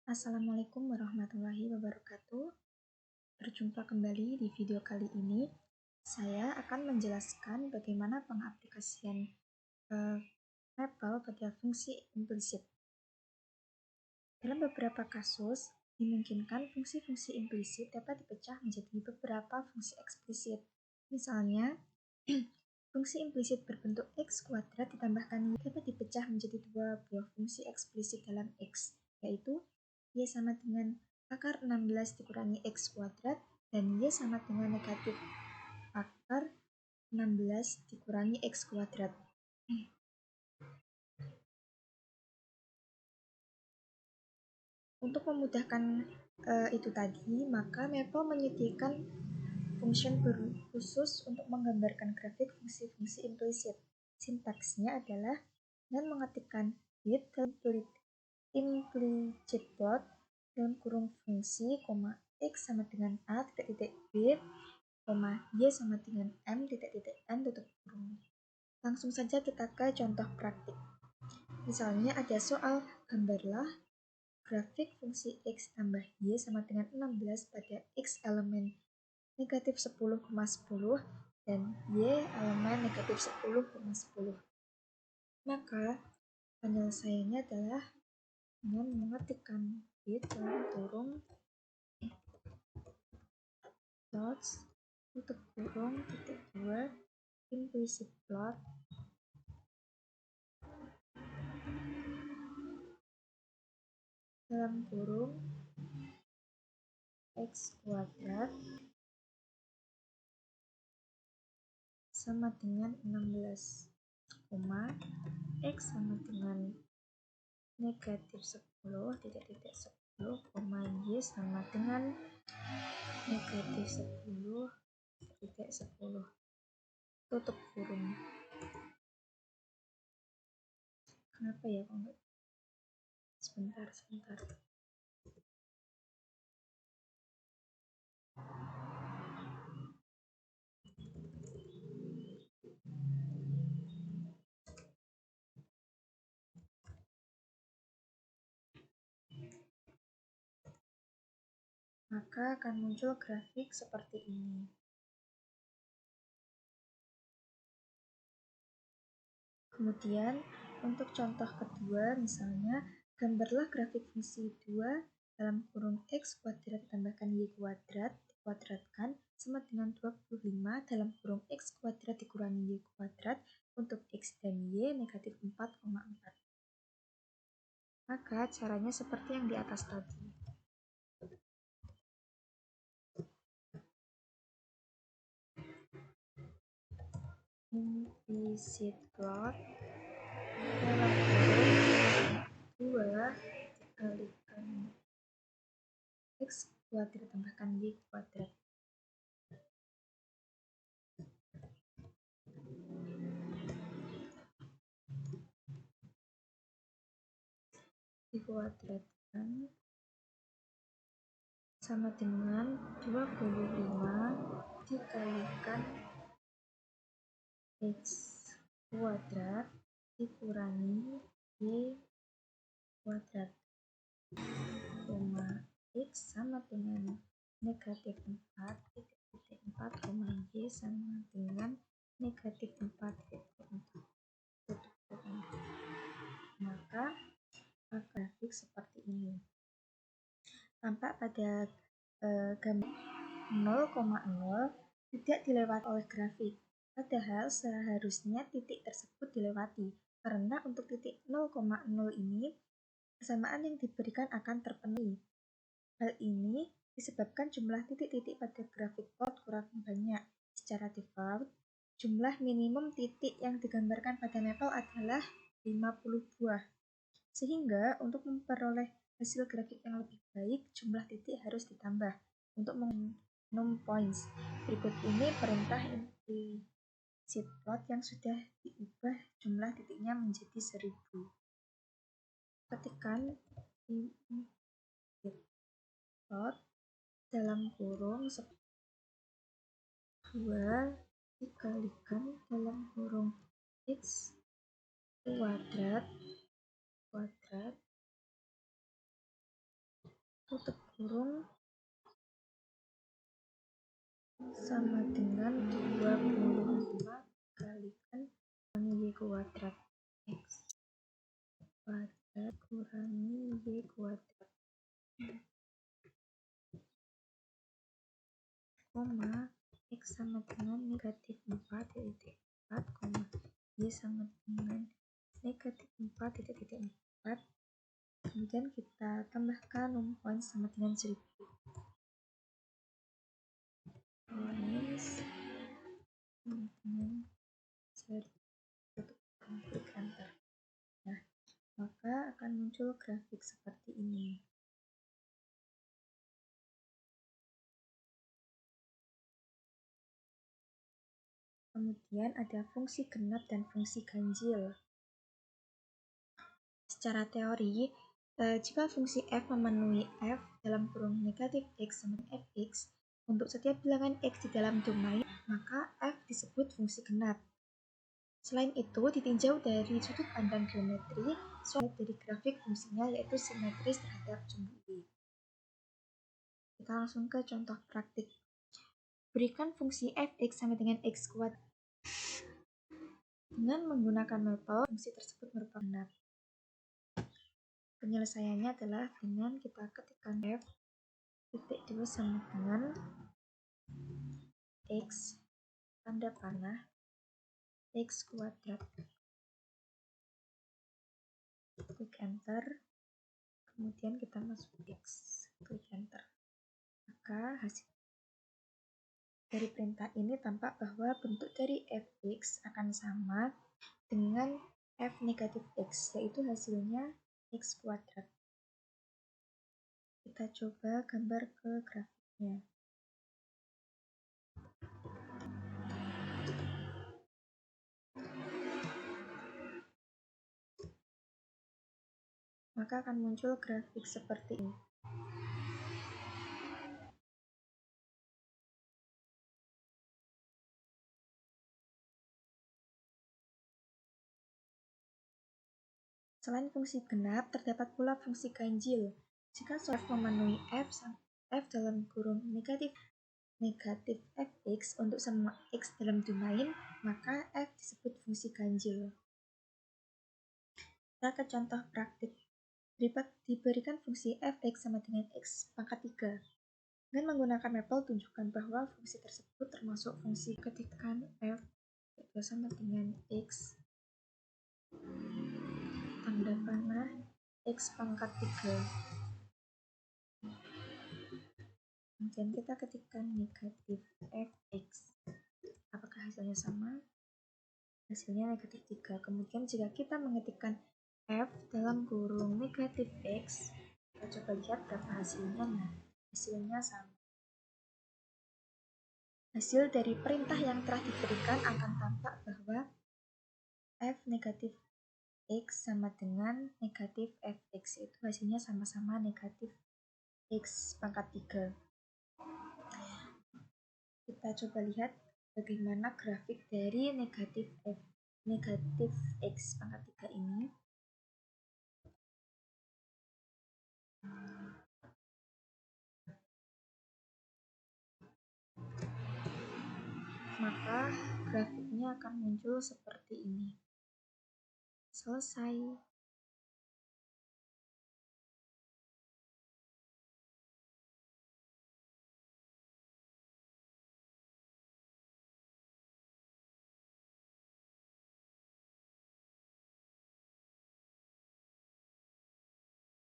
Assalamualaikum warahmatullahi wabarakatuh. Berjumpa kembali di video kali ini. Saya akan menjelaskan bagaimana pengaplikasian Maple pada fungsi implisit. Dalam beberapa kasus, dimungkinkan fungsi-fungsi implisit dapat dipecah menjadi beberapa fungsi eksplisit. Misalnya, fungsi implisit berbentuk x kuadrat ditambahkan y dapat dipecah menjadi dua buah fungsi eksplisit dalam x, yaitu y sama dengan akar 16 dikurangi x kuadrat dan y sama dengan negatif akar 16 dikurangi x kuadrat. Untuk memudahkan itu tadi, maka Maple menyediakan function khusus untuk menggambarkan grafik fungsi-fungsi implisit. Sintaksnya adalah dengan mengetikkan with implicit plot dalam kurung fungsi, x sama dengan a titik b, y sama dengan m titik n tutup kurung. Langsung saja kita ke contoh praktik. Misalnya ada soal gambarlah grafik fungsi x tambah y sama dengan 16 pada x elemen negatif 10,10 dan y elemen negatif 10,10. Maka penyelesaiannya adalah dengan mengetikkan with dalam kurung dots tutup kurung titik 2 implicit plot dalam kurung x kuadrat sama dengan 16, x sama dengan negatif 10, titik-titik 10, y sama dengan negatif 10, titik 10, tutup kurung. Kenapa ya kok enggak? Sebentar. Maka akan muncul grafik seperti ini. Kemudian, untuk contoh kedua, misalnya, gambarlah grafik fungsi 2 dalam kurung x kuadrat tambahkan y kuadrat dikuadratkan sama dengan 25 dalam kurung x kuadrat dikurangi y kuadrat untuk x dan y negatif 4,4. Maka caranya seperti yang di atas tadi. Implicit plot dalam kurung 2 dikalikan x kuadrat tambahkan y kuadrat dikuadratkan sama dengan 25 dikalikan x kuadrat dikurangi y kuadrat, x sama dengan negatif 4, titik 4, y sama dengan negatif 4, tutup kurung. Maka grafik seperti ini. Tampak pada gambar 0,0 tidak dilewati oleh grafik. Padahal seharusnya titik tersebut dilewati, karena untuk titik 0,0 ini persamaan yang diberikan akan terpenuhi. Hal ini disebabkan jumlah titik-titik pada grafik plot kurang banyak. Secara default, jumlah minimum titik yang digambarkan pada Maple adalah 50 buah. Sehingga untuk memperoleh hasil grafik yang lebih baik, jumlah titik harus ditambah. Untuk num points, berikut ini perintah implicit plot yang sudah diubah jumlah titiknya menjadi 1000. Ketikkan implicit plot dalam kurung 2 dikalikan dalam kurung x kuadrat kurung sama dengan 25 kalikan Y kuadrat X kuadrat kurangi Y kuadrat, koma X sama dengan negatif 4 titik 4, koma Y sama dengan negatif 4 titik 4. Kemudian kita tambahkan poin sama dengan 1000. Points sama dengan 1000. Klik enter. Nah, maka akan muncul grafik seperti ini. Kemudian ada fungsi genap dan fungsi ganjil. Secara teori, jika fungsi f memenuhi f dalam kurung negatif x sama dengan fx untuk setiap bilangan x di dalam domain, maka f disebut fungsi genap. Selain itu, ditinjau dari sudut pandang geometri, dari grafik fungsinya yaitu simetris terhadap sumbu Y. Kita langsung ke contoh praktik. Berikan fungsi fx sama dengan x kuadrat. Dengan menggunakan mapel, fungsi tersebut merupakan genap. Penyelesaiannya adalah dengan kita ketikkan f titik 2 sama dengan x tanda panah x kuadrat. Klik enter. Kemudian kita masuk x, klik enter. Maka hasil dari perintah ini tampak bahwa bentuk dari fx akan sama dengan f negatif x, yaitu hasilnya x kuadrat. Kita coba gambar ke grafiknya. Maka akan muncul grafik seperti ini. Selain fungsi genap, terdapat pula fungsi ganjil. Jika f memenuhi f dalam kurung negatif fx untuk semua x dalam domain, maka f disebut fungsi ganjil. Kita ke contoh praktik. Diberikan fungsi fx sama dengan x pangkat 3. Dengan menggunakan mapel, tunjukkan bahwa fungsi tersebut termasuk fungsi ketikkan f sama dengan x tanda panah x pangkat 3. Kemudian kita ketikkan negatif fx. Apakah hasilnya sama? Hasilnya negatif 3. Kemudian jika kita mengetikkan f dalam kurung negatif x, kita coba lihat berapa hasilnya. Nah, hasilnya sama. Hasil dari perintah yang telah diberikan akan tampak bahwa f negatif x sama dengan negatif fx, itu hasilnya sama-sama negatif x pangkat 3. Kita coba lihat bagaimana grafik dari negatif x pangkat 3 ini. Maka grafiknya akan muncul seperti ini. Selesai.